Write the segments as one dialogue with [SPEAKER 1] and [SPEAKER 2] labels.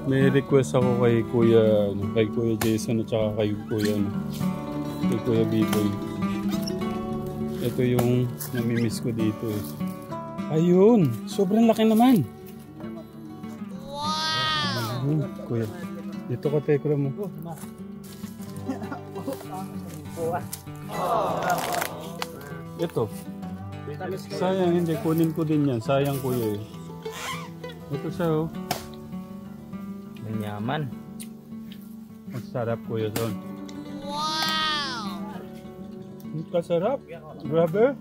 [SPEAKER 1] May request ako kay Kuya, kay Kuya Jason at saka kay Kuya, kay Kuya Biboy. Ito yung namimiss ko dito eh. Ayun, sobrang laki naman. Wow! Kuya, dito ka tekra mo. Ito. Sayang, hindi. Kunin ko din yan. Sayang, Kuya eh. Ito siya oh.
[SPEAKER 2] Manyaman.
[SPEAKER 1] Ang sarap, Kuya Son. Wow! Ang kasarap. Grabe.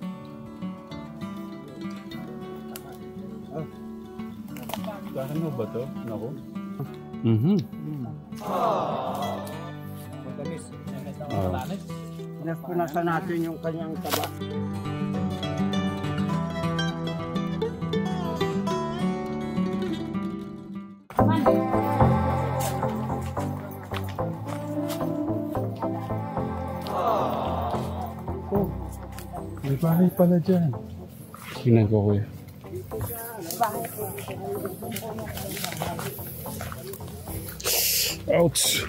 [SPEAKER 1] Saan mo ba to? Naku.
[SPEAKER 2] Matamis.
[SPEAKER 3] Naspunasa natin yung kanyang taba.
[SPEAKER 1] Oh, may bahay pala dyan. Tingnan ko, Kuya. Ouch!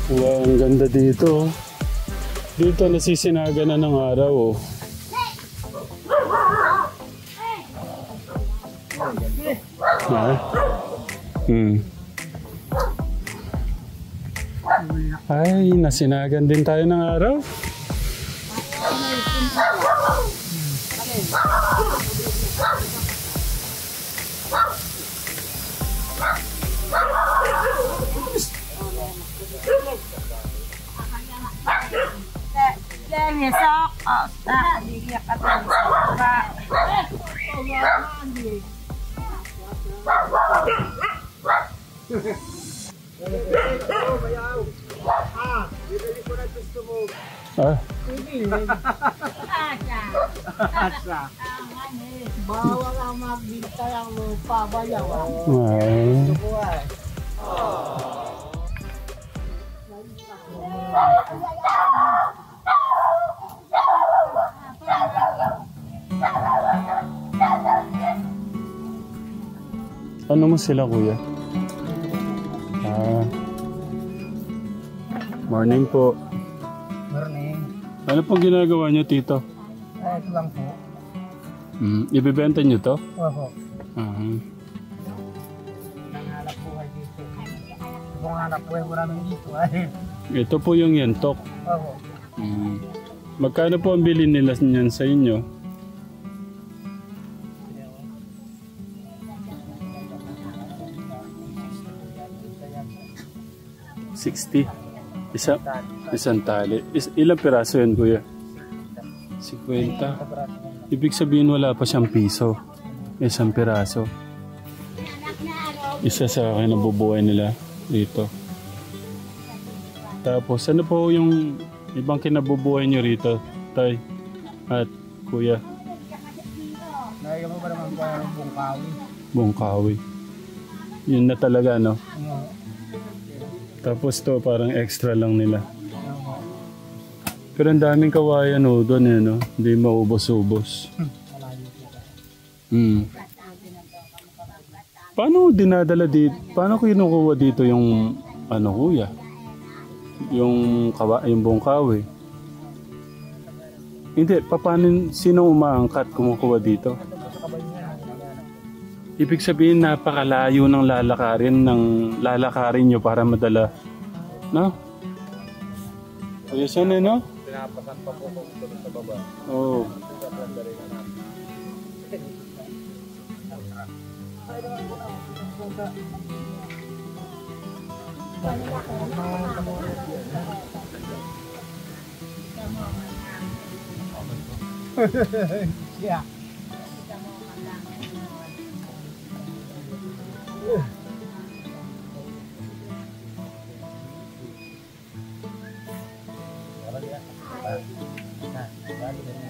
[SPEAKER 1] Wow, ang ganda dito. Dito nasisinaga na ng araw. Oh. Ha? Ay, nasinagan din tayo ng araw.
[SPEAKER 3] Bawal ang magbintay ang lupa, bayaw.
[SPEAKER 1] Ano mo sila, Kuya? Morning po.
[SPEAKER 3] Morning.
[SPEAKER 1] Ano pong ginagawa niyo, Tito?
[SPEAKER 3] Ito lang po.
[SPEAKER 1] Ibibenta niyo to?
[SPEAKER 3] Opo. Nangalap buhay dito. Kung hanap buhay mo namin dito
[SPEAKER 1] Ito po yung yentok.
[SPEAKER 3] Opo.
[SPEAKER 1] Magkano po ang bilhin nila niyan sa inyo? $60. Isang tali. Ilang piraso yan, Kuya? 50. Ibig sabihin wala pa siyang piso. Isang piraso. Isa sa akin ang bubuhay nila dito. Tapos ano po yung ibang kinabubuhay nyo rito, Tay at Kuya?
[SPEAKER 3] Nagaya mo ba naman po ang bungkawi?
[SPEAKER 1] Bungkawi. Yun na talaga, no? Tapos to parang extra lang nila. Pero ang daming kawayan doon eh, no? Hindi maubos-ubos. Paano dinadala dito? Paano kinukuha dito yung ano, Kuya? Yung bungkawi? Hindi, paano, sino umaangkat kumukuha dito? Ibig sabihin napakalayo ng lalakarin nyo para madala. No? Ayos yan eh, no?
[SPEAKER 2] Pinapasan pa po kung tulog sa baba.
[SPEAKER 1] Oo.
[SPEAKER 3] Yeah.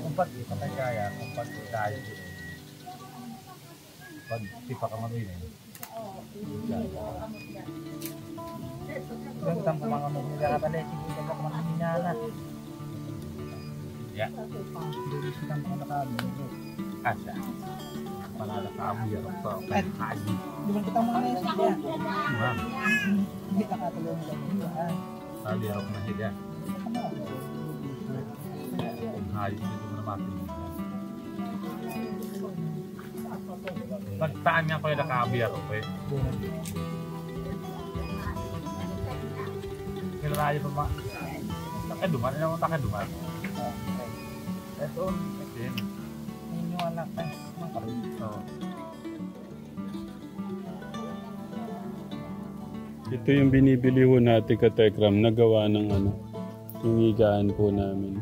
[SPEAKER 2] Kumpat di patay kaya, kumpat di tayo. Pag di pa ka mabili.
[SPEAKER 3] Gantang ko mga mga kakabalik, hindi ka mga minana.
[SPEAKER 2] Ya.
[SPEAKER 3] Hindi sila mga nakabalik.
[SPEAKER 2] Asa. Palala ka amo yan pa. Kaji.
[SPEAKER 3] Di ba kita mga nasa siya?
[SPEAKER 2] Ma'am.
[SPEAKER 3] Hindi ka katulong lang.
[SPEAKER 2] Sabi ako na sila. Hayo dito na natin. Pagtaan nga ko yung nakabi ako eh. Kilalayo pa ba? Takaduman? Ano mo takaduman? Ito. Asin.
[SPEAKER 3] Ninyo anak na.
[SPEAKER 2] Oo.
[SPEAKER 1] Ito yung binibili ho natin ka Tekram, nagawa ng ano, yung higaan po namin.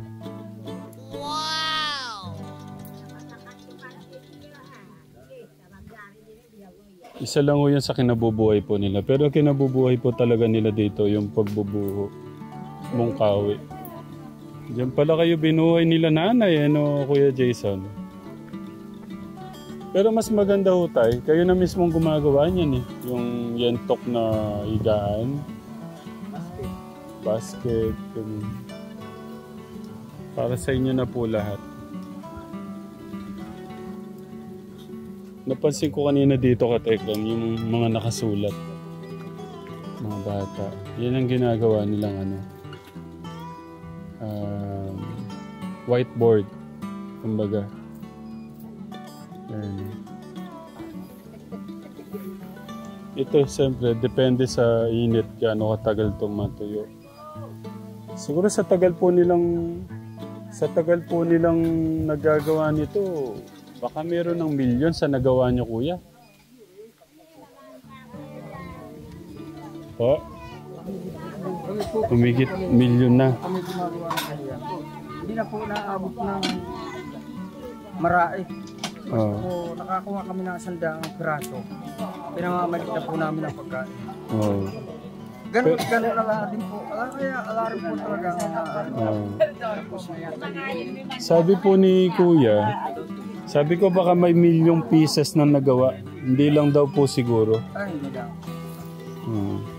[SPEAKER 1] Isa lang ho yan sa kinabubuhay po nila. Pero kinabubuhay po talaga nila dito yung pagbubuho. Mungkawi. Diyan pala kayo binuhay nila nanay, ano, Kuya Jason? Pero mas maganda ho tayo. Kayo na mismong gumagawa niyan eh. Yung yentok na higaan. Basket. Ganun. Para sa inyo na po lahat. Napansin ko kanina dito ka Tekram, yung mga nakasulat. Mga bata. Yan ang ginagawa nilang ano. Whiteboard. Kumbaga. Yan. Ito siyempre, depende sa init gaano katagal itong matuyo. Siguro sa tagal po nilang nagagawa nito, baka meron ng milyon sa nagawa niyo, Kuya. Po? Tumigit milyon na.
[SPEAKER 3] Kami gumagawa ng kanya. Hindi na po naabot ng marae.
[SPEAKER 1] Oh.
[SPEAKER 3] So, nakakuha kami ng 100 piraso. Pinamamalit na po namin ang pagkain.
[SPEAKER 1] Oh.
[SPEAKER 3] Ganun na lang din po. Ala rin po talaga.
[SPEAKER 1] Oh. Sabi po ni Kuya, sabi ko baka may milyong pieces na nagawa. Hindi lang daw po siguro.
[SPEAKER 3] Ay, hindi lang.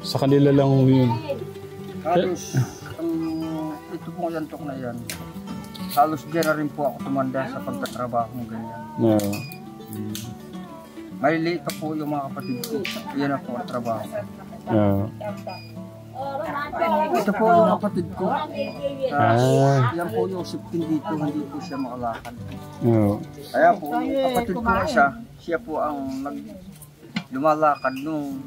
[SPEAKER 1] Sa kanila lang ho yun.
[SPEAKER 3] Halos, ito pong lantok na yan. Halos dyan na rin po ako tumanda sa pagtatrabaho ng ganyan.
[SPEAKER 1] No.
[SPEAKER 3] Maliliit pa po yung mga kapatid ko. Yan na po ang trabaho. Ito po yung kapatid ko. Yan po yung 16 dito, hindi po siya makalakad.
[SPEAKER 1] No.
[SPEAKER 3] Kaya po, yung kapatid ko siya po ang lumalakad nung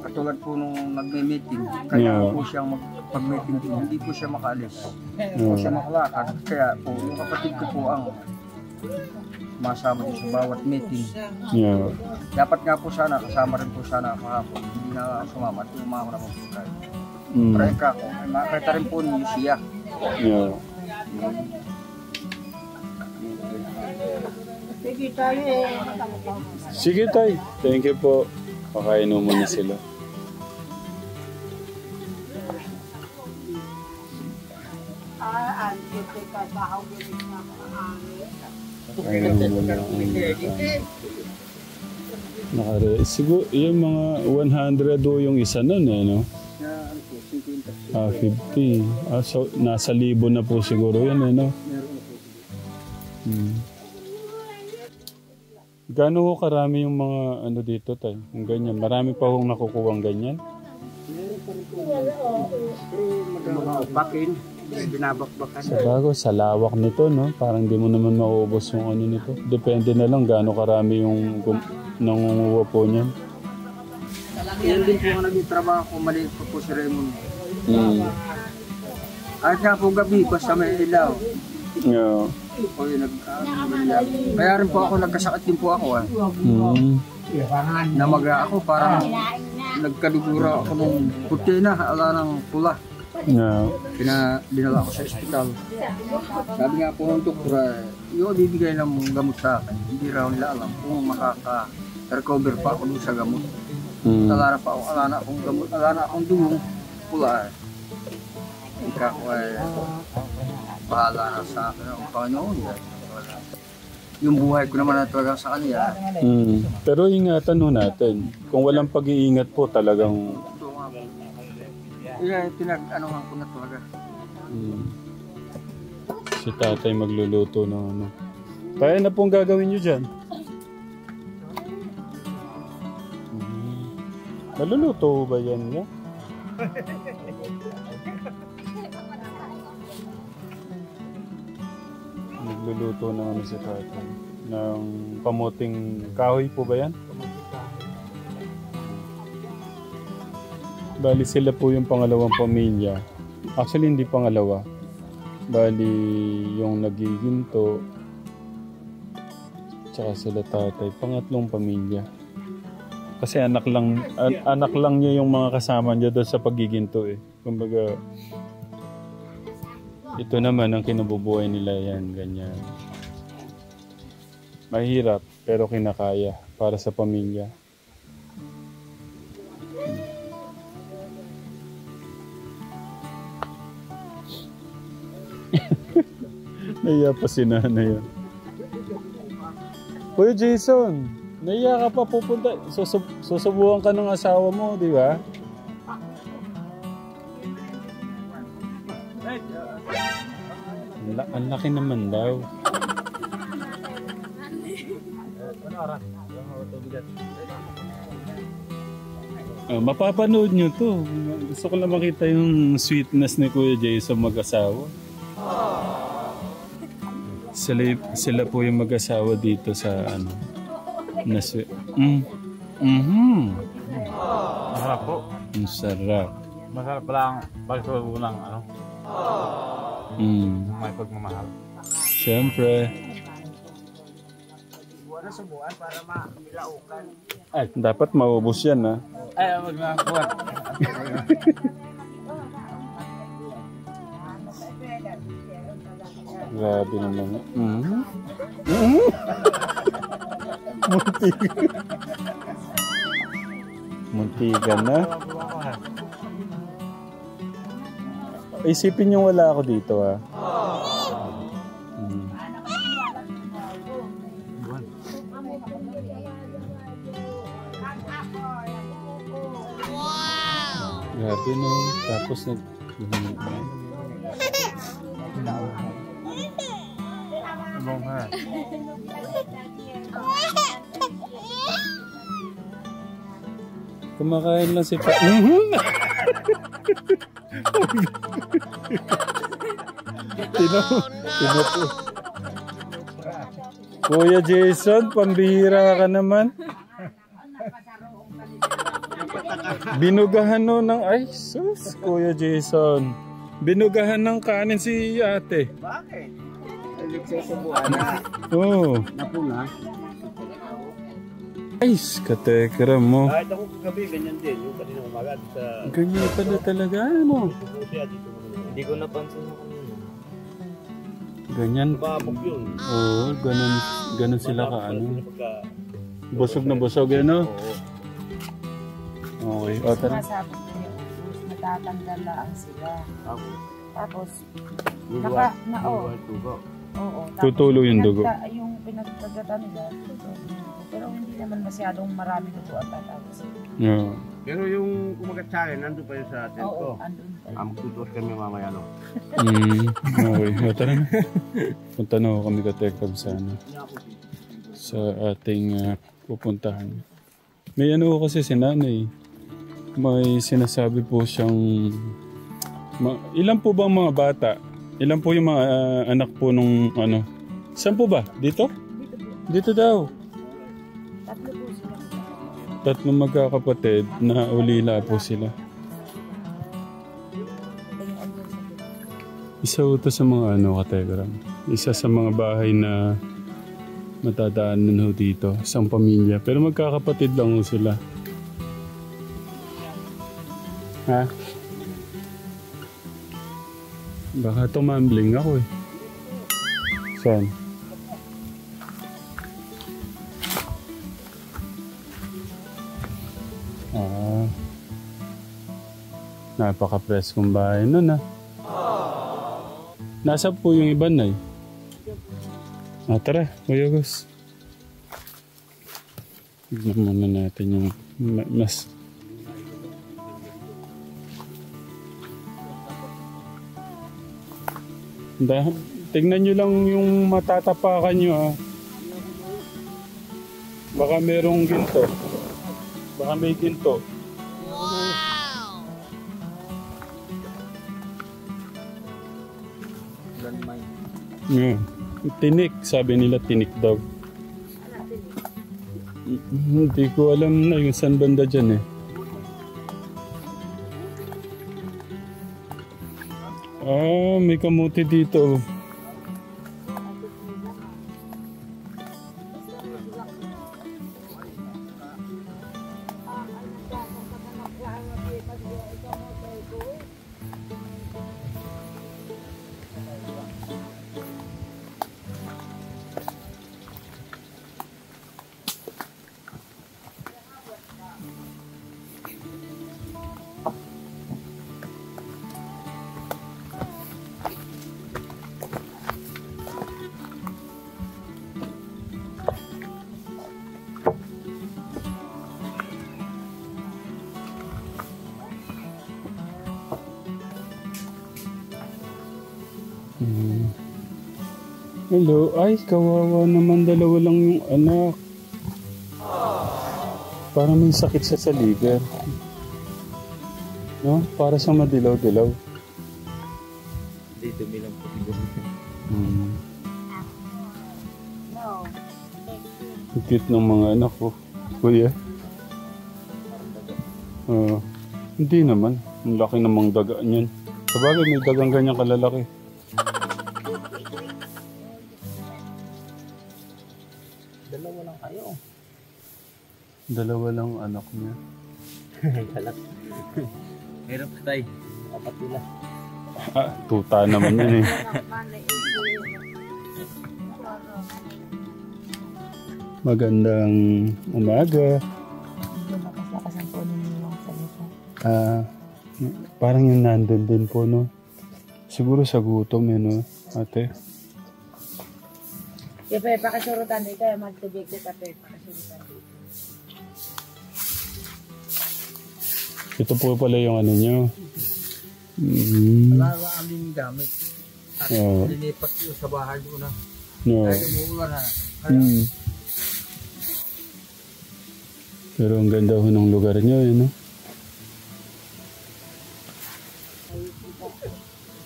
[SPEAKER 3] katulad po nung nagme-meeting. Kaya po siyang pag-meeting po, hindi po siya makaalis. Hindi po siya makalakad. Kaya po, yung kapatid ko po ang masama sa bawat meeting.
[SPEAKER 1] Yeah.
[SPEAKER 3] Dapat nga po sana, kasama rin po sana ako hapon. Hindi na sumama at umama na po tayo. Pero ako, makakita rin po niyo siya.
[SPEAKER 1] Yeah. Sige tay. Thank you po. Pakainom muna sila. Ayun muna ang siguro yung mga 100 do yung isa nun eh, no? 50. So, nasa 1,000 na po siguro yan eh, no? Gaano ho karami yung mga ano dito tayo? Yung ganyan. Marami pa hong nakukuha ganyan?
[SPEAKER 3] Mga upakin, binabakbakan.
[SPEAKER 1] Sa bago, sa lawak nito, no? Parang di mo naman maubos yung ano nito. Depende na lang gaano karami yung nangunguha po niyan.
[SPEAKER 3] Yan din po ang naging trabaho ko, maliit pa po si Raymond. At nga po gabi, basta may ilaw.
[SPEAKER 1] Yeah.
[SPEAKER 3] O yun, kaya rin po ako, nagkasakit din po ako. Namaga ako, parang nagkadugura ako ng putina, ala ng pula. Dinala ko sa ospital. Sabi nga po ng doktor, yung bibigay ng gamot sa akin, hindi raw nila alam kung makaka-recover pa ako dun sa gamot. Alana pa ako, alana akong gamot, alana akong dulong pula. Ika ko ay bahala na sa akin ang Panginoon. Yung buhay ko naman na talaga sa kanya.
[SPEAKER 1] Pero ingatan ho natin. Kung walang pag-iingat po talagang...
[SPEAKER 3] Pinag-anuhan ko na talaga.
[SPEAKER 1] Si tatay magluluto ng ano. Kaya na pong gagawin nyo dyan. Maluluto ba yan niya? Nagluluto ng ano si tatay. Ng kamuting kahoy po ba yan? Bali sila po yung pangalawang pamilya. Actually hindi pangalawa. Bali yung nagiginto. Tsaka sila tatay. Pangatlong pamilya. Kasi anak lang niya yung mga kasama niya doon sa pagiginto eh. Kumbaga ito naman ang kinabubuhay nila yan, ganyan. Mahirap pero kinakaya para sa pamilya. Naiya pa si nanay yan. Kuya Jason, naiya ka pa pupunta. Susubukan ka ng asawa mo, di ba? Ang laki naman daw. Mapapanood nyo to. Gusto ko lang makita yung sweetness ni Kuya Jason mag-asawa. Sila po yung mag-asawa dito sa ano.
[SPEAKER 2] Masarap po.
[SPEAKER 1] Ang sarap.
[SPEAKER 2] Masarap lang pagsubo ng ano. May pagmamahal.
[SPEAKER 1] Siyempre.
[SPEAKER 3] Subuan para mamilaukan.
[SPEAKER 1] Ay, dapat maubos yan ha.
[SPEAKER 2] Ay, wag na kuwan.
[SPEAKER 1] Grabe naman. Muntigan na. Isipin nyo wala ako dito ha. Grabe no. Tapos kumakain lang si Tino po. Kuya Jason, pambihira ka naman. Binugahan no ng ay sus, Kuya Jason. Binugahan ng kanin si ate.
[SPEAKER 3] Bakit? Nagsusubuan na.
[SPEAKER 1] Oo.
[SPEAKER 3] Napuna.
[SPEAKER 1] Ay, katekram mo.
[SPEAKER 2] Kahit ako kagabi, ganyan din. Yung kanina umaga sa...
[SPEAKER 1] Ganyan pala talaga, ano?
[SPEAKER 2] Hindi ko napansin mo kanina.
[SPEAKER 1] Ganyan.
[SPEAKER 2] Babog yun.
[SPEAKER 1] Oo, ganun sila ka, ano? Busog na busog, ano? Okay, o tara.
[SPEAKER 4] Masabi ko yun, natatanggal lang sila. Tapos,
[SPEAKER 1] tutulo yung dugo.
[SPEAKER 4] Yung pinagkagatan nila, pero hindi naman masyadong marami dugo at tatapos.
[SPEAKER 1] Yeah.
[SPEAKER 2] Pero yung kumagat sa akin, nandun pa yun sa atin ko.
[SPEAKER 4] Oo, andun pa.
[SPEAKER 2] Magtutos kami mamaya, no?
[SPEAKER 1] Okay, o tara na. Punta na ako kami katekab sa ano. Sa ating pupuntahan. May ano kasi si nanay. May sinasabi po siyang... ilan po ba ang mga bata? Ilan po yung mga anak po nung ano? Saan po ba? Dito? Dito daw.
[SPEAKER 4] Tatlo po sila.
[SPEAKER 1] Tatlong magkakapatid na ulila po sila. Isa ito sa mga ano kategram. Isa sa mga bahay na matadaanan ho dito. Isang pamilya. Pero magkakapatid lang ho sila. Ha? Baka tumambling ako eh. Saan? Ah. Napaka-preskong bahay nun ah. Nasa po yung iba na eh. Tara, Kuya Gus. Tignan muna natin yung mas... Tignan nyo lang yung matatapakan nyo ah. Baka merong ginto. Baka may ginto. Yeah. Tinik, sabi nila tinik daw. Hindi ko alam na yung saan banda dyan eh. May kamuti dito. Hello, ay kawawa naman, dalawa lang yung anak. Parang may sakit siya sa liver. No? Para siyang madilaw-dilaw.
[SPEAKER 3] Hindi, dumi lang po.
[SPEAKER 1] Ang cute ng mga anak ko. Kuya? Hindi naman. Ang laki namang dagaan yan. Sabagay may dagang ganyan kalalaki.
[SPEAKER 3] Dalawa lang kayo.
[SPEAKER 1] Dalawa lang anak niya.
[SPEAKER 3] Galak. Meron pa tayo. Apat nila.
[SPEAKER 1] Tuta naman yun eh. Magandang umaga.
[SPEAKER 4] Lakas-lakas ang po ninyo yung salita.
[SPEAKER 1] Parang yung nandun din po, no? Siguro sa gutom, no, ate?
[SPEAKER 4] Pepe, pakasurutan dito. Magtubig dito, Pepe. Pakasurutan dito.
[SPEAKER 1] Ito po pala yung ano nyo.
[SPEAKER 3] Wala na aming gamit. At linipat ko sa bahay ko na.
[SPEAKER 1] No.
[SPEAKER 3] Ay, umuulan na.
[SPEAKER 1] Pero ang ganda ho ng lugar nyo, no?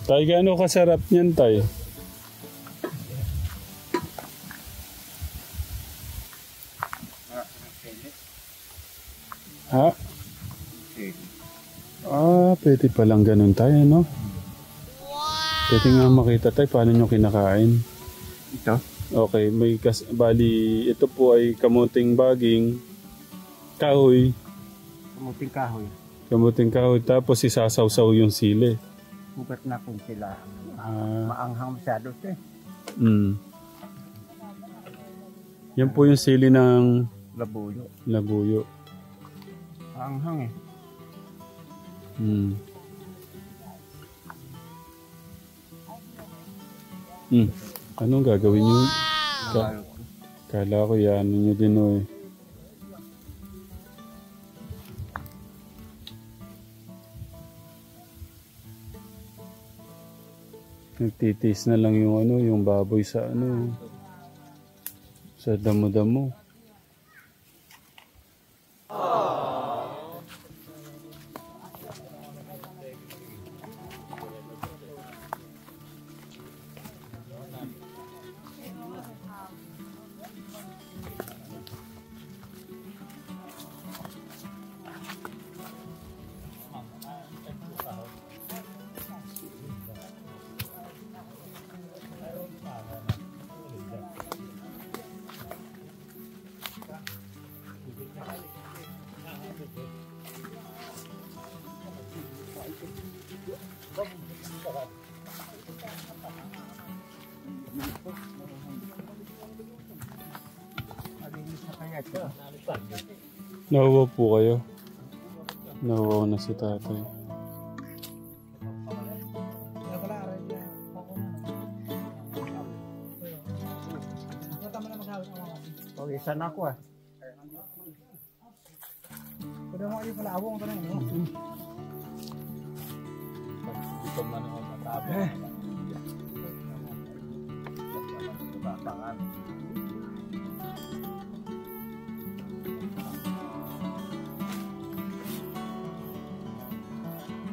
[SPEAKER 1] Tay, gaano kasarap niyan, tay? Ha? Pwede palang ganun tayo, no? Pwede nga makita tayo paano nyo kinakain.
[SPEAKER 3] Ito?
[SPEAKER 1] Okay, bali, ito po ay kamuting baging, kahoy.
[SPEAKER 3] Kamuting kahoy.
[SPEAKER 1] Kamuting kahoy, tapos isasawsaw yung sili.
[SPEAKER 3] Bukat na kung sila. Maanghang masyado ito eh.
[SPEAKER 1] Yan po yung sili ng
[SPEAKER 3] Labuyo.
[SPEAKER 1] labuyo.
[SPEAKER 3] Maanghang eh.
[SPEAKER 1] Anong gagawin nyo? Kala ko yan nyo din o eh. Nagtitis na lang yung ano, yung baboy sa ano, sa damo-damo. Nawawa po kayo. Nawawa na si tatay.
[SPEAKER 3] Okay, sana ako ah. Pwede mo kayo pala awong ito na yun.
[SPEAKER 2] Dito man ako matabi. Batangan.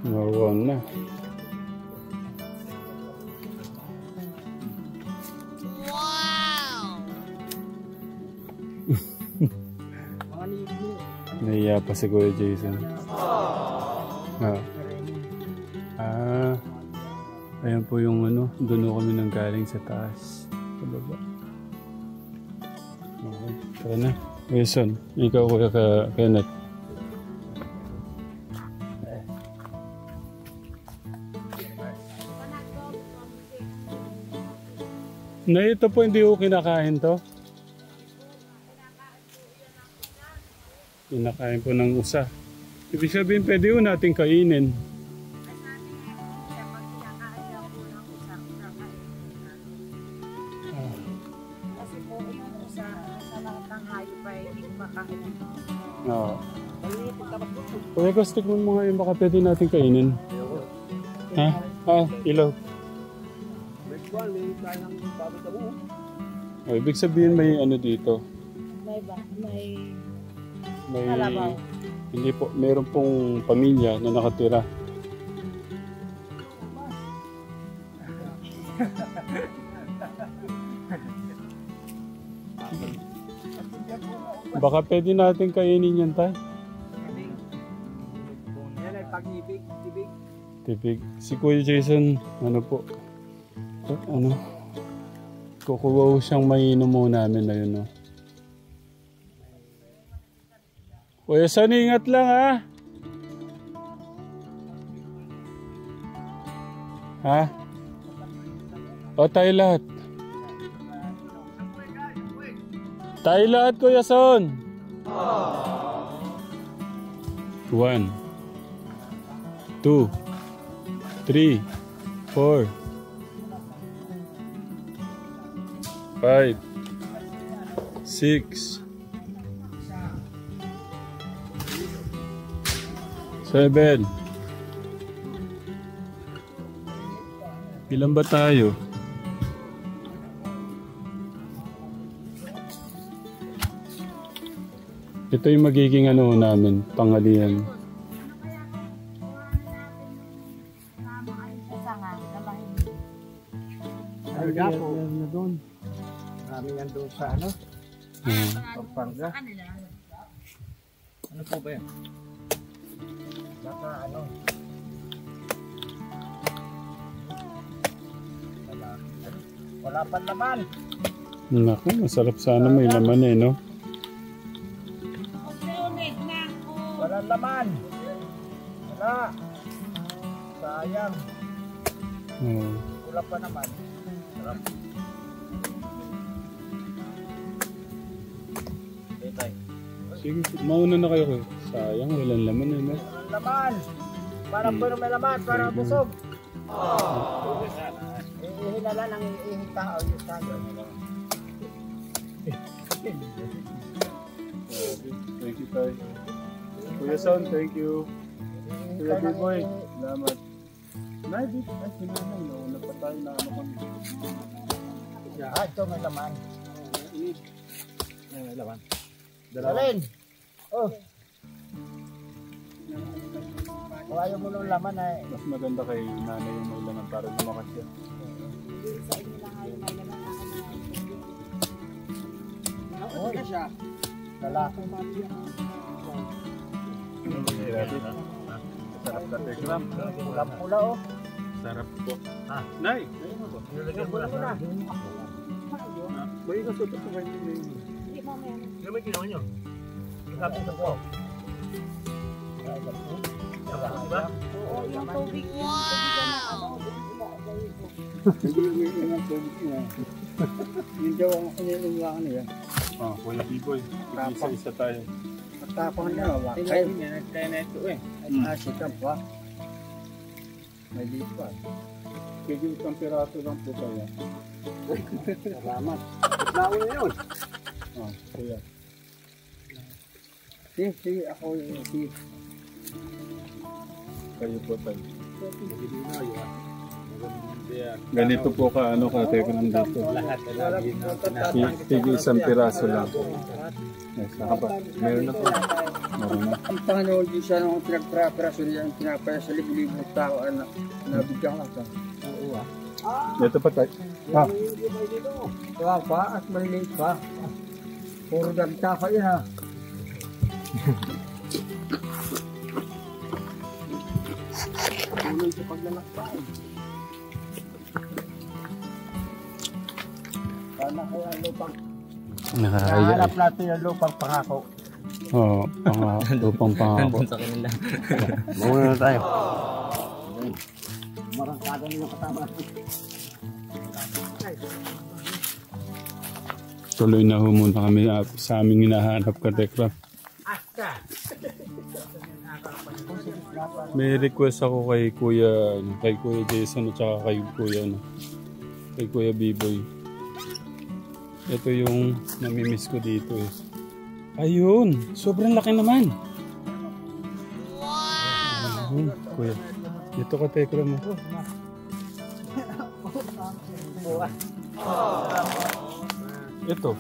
[SPEAKER 1] Nawawa na. Nahiya pa si Kuya Jason. Ayan po yung ano, doon kami nang galing sa taas. Sa baba. Okay, tara na. Jason, ikaw Kuya Kenneth. Na ito po hindi ko kinakain to. Kinakain po ng usa. Ibig sabihin pwede po natin kainin.
[SPEAKER 4] Kasi po yung usa sa lahat ng hayop ay hindi kumakain.
[SPEAKER 1] Oo. Kuya, gusto mo mga yung baka pwede natin kainin. Ha? Ilaw. Ibig sabihin may ano dito. May
[SPEAKER 4] kalabaw.
[SPEAKER 1] Hindi po, meron pong pamilya na nakatira. Baka pwede natin kainin yan tayo.
[SPEAKER 3] Yan ay pag-ibig, tibig.
[SPEAKER 1] Tibig. Si Kuya Jason, ano po, ano, kukuha siyang mainom mo namin na yun, no? Kuya San, ingat lang, ha? Ha? O, tayo lahat. Tayo lahat, Kuya Son. 1 2 3 4 5 6 7. Ilan ba tayo? Ito yung magiging ano namin, pangalian.
[SPEAKER 3] Ano dapo? Ano doon? Marami yan doon sa ano? Pampanga. Ano po ba yan? Baka ano? Wala pa laman.
[SPEAKER 1] Naku, masarap sana may laman eh, no?
[SPEAKER 3] Wala laman. Wala. Sayang. Wala pa naman. Sarap.
[SPEAKER 1] Sige, mauna na kayo. Sayang, walang laman eh, no?
[SPEAKER 3] Walang laman. Parang pero may laman, parang busog. Ihinala ng ihintao yung standard.
[SPEAKER 1] Thank you, Tay. Kuya Son, thank you. Kuya B-Boy, salamat. Nay, dito. Ay, sinanay. Nauna pa tayo na ano kami.
[SPEAKER 3] Ito may laman.
[SPEAKER 2] May laman.
[SPEAKER 3] Dalawin. Oh. Kung ayaw mo ng laman ay...
[SPEAKER 1] Mas maganda kay nanay yung may laman para lumakas siya.
[SPEAKER 4] Sa inyo lang ayaw may laman na
[SPEAKER 3] Oo, siya. Lalaki.
[SPEAKER 1] Sarap ka, Tekram.
[SPEAKER 3] Pula-pula oh.
[SPEAKER 1] Sarap po. Nay!
[SPEAKER 3] Nilagyan mo na.
[SPEAKER 1] May ikasot ako kayo nila.
[SPEAKER 4] Hindi mo may ano.
[SPEAKER 2] Ano may ginawa nyo? Sabi ito po.
[SPEAKER 4] Oo, yung tubig. Yung tubig na ano.
[SPEAKER 3] Nagluluwi ng tubig niya. Yung daw ang kanilang niya.
[SPEAKER 1] Kuya B-Boy. Isa-isa tayo.
[SPEAKER 3] Matapang na ba? Kaya niya, kaya na ito eh. Sikap pa. May liit pa.
[SPEAKER 1] Kaya isang piraso lang po kaya.
[SPEAKER 3] Salamat. Nauna na yun.
[SPEAKER 1] Kuya.
[SPEAKER 3] Sige, ako sige.
[SPEAKER 1] Kayo po tayo. Ganito po ka, ano ka, teko nandito. Tigil isang piraso lang. Saka ba? Meron na po. Meron na.
[SPEAKER 3] Ang Panginoon di siya nung pinagpapiraso niya, ang pinapaya sa libo-libo ng tao, anak, nabigyan ka. Oo
[SPEAKER 1] Ito pa tayo.
[SPEAKER 3] Kaya pa at maliliit pa. Puro dagta pa yan ha. Tulong sa paglalakbay. Sana kaya lupang. Nakaharap natin yung lupang pangako.
[SPEAKER 1] Oo, lupang pangako.
[SPEAKER 2] Sa kanila.
[SPEAKER 1] Muna na tayo.
[SPEAKER 3] Marangkada nila kasama.
[SPEAKER 1] Tuloy na ho muna kami sa aming hinahanap ka, Tekra. May request ako kay Kuya Jason at saka kay Kuya B-Boy. Ito yung namimiss ko dito eh. Ayun, sobrang laki naman. Wow! Kuya, dito ka Tekra mo. Ito.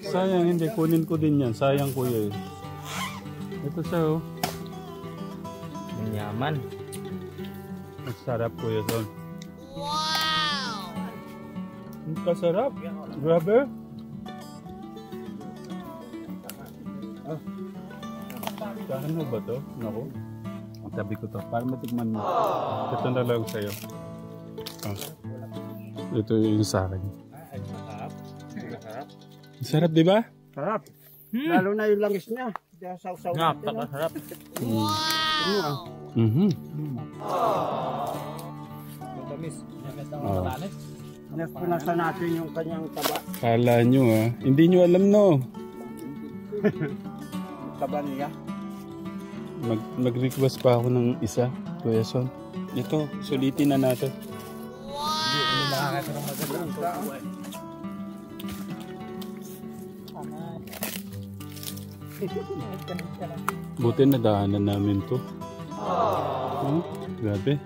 [SPEAKER 1] Sayang hindi, kunin ko din yan. Sayang kuya eh. Ito siya oh.
[SPEAKER 2] Yaman.
[SPEAKER 1] Masarap kuya son. Wow! Ang kasarap. Grabe. Ano ba to? Naku. Ang tabi ko to. Para matigman mo. Ito na lang sa'yo. Ito yung sa akin. Sarap, di ba?
[SPEAKER 3] Sarap. Lalo na yung langis niya. Saw-saw.
[SPEAKER 2] Napakasarap.
[SPEAKER 3] Wow.
[SPEAKER 2] Matamis.
[SPEAKER 3] Napunasa natin yung kanyang taba.
[SPEAKER 1] Kala nyo hindi nyo alam no.
[SPEAKER 3] Taba niya.
[SPEAKER 1] Mag-request pa ako ng isa, Kuya Son. Ito, sulitin na natin.
[SPEAKER 2] Hindi, ano makakita ng magandang tao eh.
[SPEAKER 1] Buti na daanan namin to. Grabe.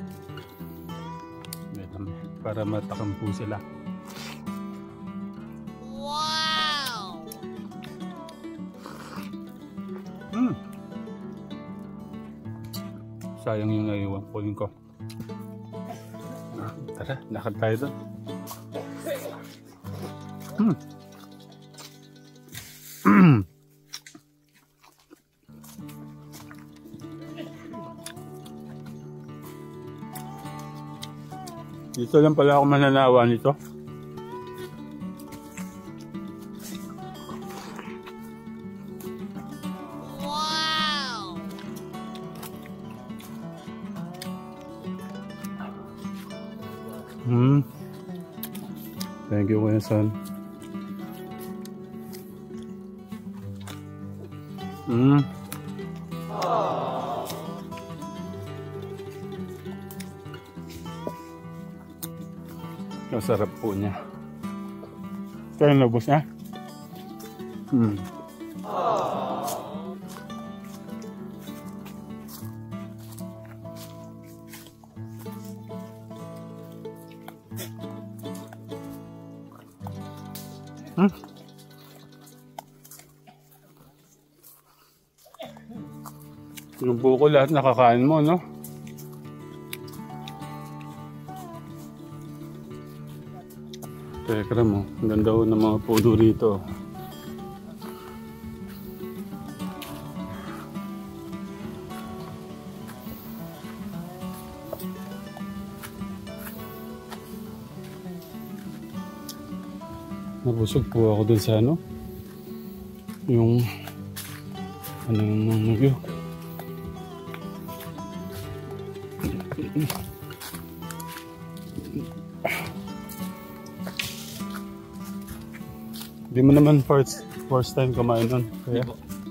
[SPEAKER 1] Para matakam po sila. Wow! Sayang yung naiwan. Kunin ko. Tara, lakad tayo doon. Dito lang pala ako mananawa nito. Wow! Thank you, Kuya Son. Masarap po niya. Ito yung lubos niya. Yung buko lahat nakakain mo, no? Teka mo, ang ganda ho ng mga puno rito. Nabusog po ako dun sa ano? Yung ano yung view? Di mo naman first time kumain nun. Kaya,
[SPEAKER 2] Hindi po.